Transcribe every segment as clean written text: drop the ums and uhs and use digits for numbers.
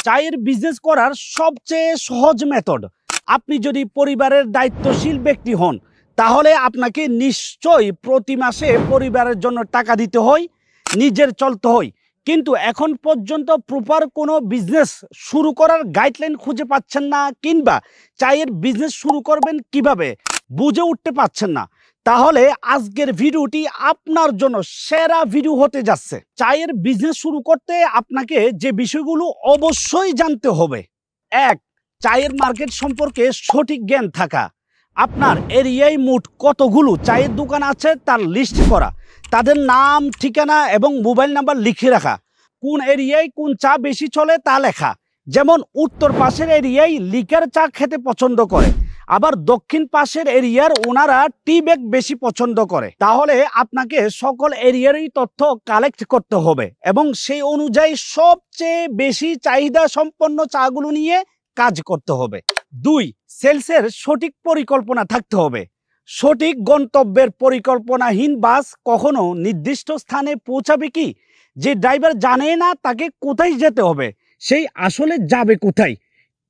চায়ের বিজনেস করার সবচেয়ে সহজ মেথড। আপনি যদি পরিবারের দায়িত্বশীল ব্যক্তি হন তাহলে আপনাকে নিশ্চয়ই প্রতি মাসে পরিবারের জন্য টাকা দিতে হয়, নিজের চলতে হয়। কিন্তু এখন পর্যন্ত প্রপার কোনো বিজনেস শুরু করার গাইডলাইন খুঁজে পাচ্ছেন না, কিংবা চায়ের বিজনেস শুরু করবেন কিভাবে বুঝে উঠতে পারছেন না, তাহলে আজকের ভিডিওটি আপনার জন্য সেরা ভিডিও হতে যাচ্ছে। চায়ের বিজনেস শুরু করতে আপনাকে যে বিষয়গুলো অবশ্যই জানতে হবে: 1. চায়ের মার্কেট সম্পর্কে সঠিক জ্ঞান থাকা। আপনার এরিয়ায় মোট কতগুলো চায়ের দোকান আছে তার লিস্ট করা, তাদের নাম, ঠিকানা এবং মোবাইল নাম্বার লিখে রাখা। কোন এরিয়ায় কোন চা বেশি চলে তা লেখা। যেমন উত্তর পাশের এরিয়ায় লিকার চা খেতে পছন্দ করে, আবার দক্ষিণ পাশের এরিয়ার ওনারা টি ব্যাগ বেশি পছন্দ করে। তাহলে আপনাকে সকল এরিয়ারই তথ্য কালেক্ট করতে হবে এবং সেই অনুযায়ী সবচেয়ে বেশি চাহিদা সম্পন্ন চাগুলো নিয়ে কাজ করতে হবে। 2. সেলসের সঠিক পরিকল্পনা থাকতে হবে। সঠিক গন্তব্যের পরিকল্পনাহীন বাস কখনো নির্দিষ্ট স্থানে পৌঁছাবে কি? যে ড্রাইভার জানে না তাকে কোথায় যেতে হবে, সেই আসলে যাবে কোথায়?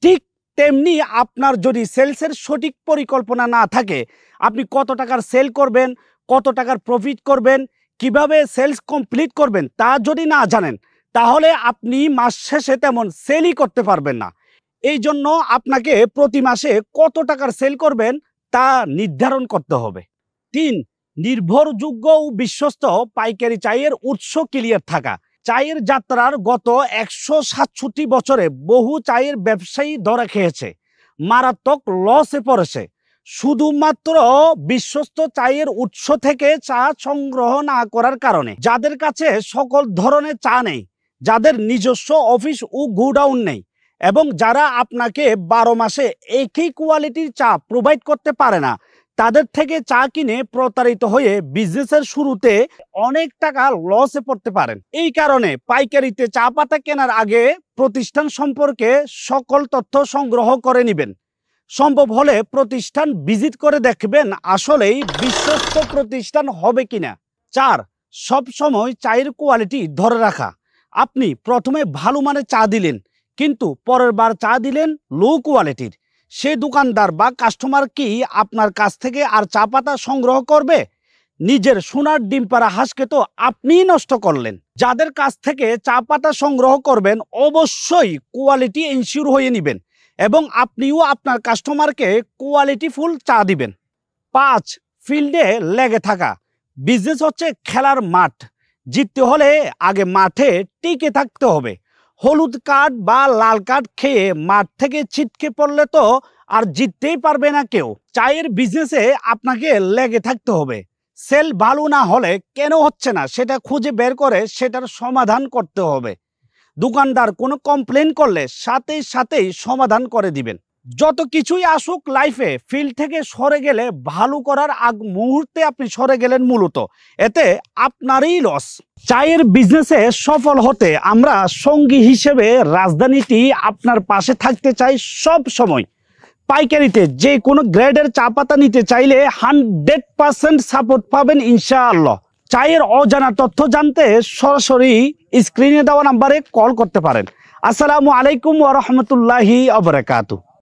ঠিক তেমনি আপনার যদি সেলসের সঠিক পরিকল্পনা না থাকে, আপনি কত টাকার সেল করবেন, কত টাকার প্রফিট করবেন, কিভাবে সেলস কমপ্লিট করবেন তা যদি না জানেন, তাহলে আপনি মাস শেষে তেমন সেলই করতে পারবেন না। এই জন্য আপনাকে প্রতি মাসে কত টাকার সেল করবেন তা নির্ধারণ করতে হবে। 3. নির্ভরযোগ্য ও বিশ্বস্ত পাইকারি চায়ের উৎস ক্লিয়ার থাকা। চায়ের যাত্রার গত 167 বছরে বহু চায়ের ব্যবসায়ী ধরা খেয়েছে, মারাত্মক লসে পড়েছে, শুধুমাত্র বিশ্বস্ত চায়ের উৎস থেকে চা সংগ্রহ না করার কারণে। যাদের কাছে সকল ধরনের চা নেই, যাদের নিজস্ব অফিস ও গোডাউন নেই, এবং যারা আপনাকে 12 মাসে একই কোয়ালিটির চা প্রোভাইড করতে পারে না, তাদের থেকে চা কিনে প্রতারিত হয়ে বিজনেসের শুরুতে অনেক টাকা লসে পড়তে পারেন। এই কারণে পাইকারিতে চা পাতা কেনার আগে প্রতিষ্ঠান সম্পর্কে সকল তথ্য সংগ্রহ করে নেবেন। সম্ভব হলে প্রতিষ্ঠান ভিজিট করে দেখবেন আসলেই বিশ্বস্ত প্রতিষ্ঠান হবে কিনা। 4. সব সময় চায়ের কোয়ালিটি ধরে রাখা। আপনি প্রথমে ভালো মানের চা দিলেন, কিন্তু পরের বার চা দিলেন লো কোয়ালিটির, সে দোকানদার বা কাস্টমার কি আপনার কাছ থেকে আর চা পাতা সংগ্রহ করবে? নিজের সোনার ডিম পাড়া হাঁসকে তো আপনিই নষ্ট করলেন। যাদের কাছ থেকে চা পাতা সংগ্রহ করবেন অবশ্যই কোয়ালিটি এনশিওর হয়ে নেবেন এবং আপনিও আপনার কাস্টমারকে কোয়ালিটিফুল চা দিবেন। 5. ফিল্ডে লেগে থাকা। বিজনেস হচ্ছে খেলার মাঠ। জিততে হলে আগে মাঠে টিকে থাকতে হবে। হলুদ কার্ড বা লাল কার্ড খেয়ে মাঠ থেকে ছিটকে পড়লে তো আর জিততেই পারবে না কেউ। চায়ের বিজনেসে আপনাকে লেগে থাকতে হবে। সেল ভালো না হলে কেন হচ্ছে না সেটা খুঁজে বের করে সেটার সমাধান করতে হবে। দোকানদার কোনো কমপ্লেন করলে সাথেই সমাধান করে দিবেন। যত কিছুই আসুক লাইফে, ফিল্ড থেকে সরে গেলে ভালো করার আগ মুহূর্তে আপনি সরে গেলেন, মূলত এতে আপনারই লস। চায়ের বিজনেসে সফল হতে আমরা সঙ্গী হিসেবে রাজধানীটি আপনার পাশে থাকতে চাই সব সময়। পাইকারিতে যে কোনো গ্রেডের চা পাতা নিতে চাইলে 100% সাপোর্ট পাবেন ইনশাআল্লাহ। চায়ের অজানা তথ্য জানতে সরাসরি স্ক্রিনে দেওয়া নাম্বারে কল করতে পারেন। আসসালামু আলাইকুম ওয়া রাহমাতুল্লাহি ওয়া বারাকাতুহু।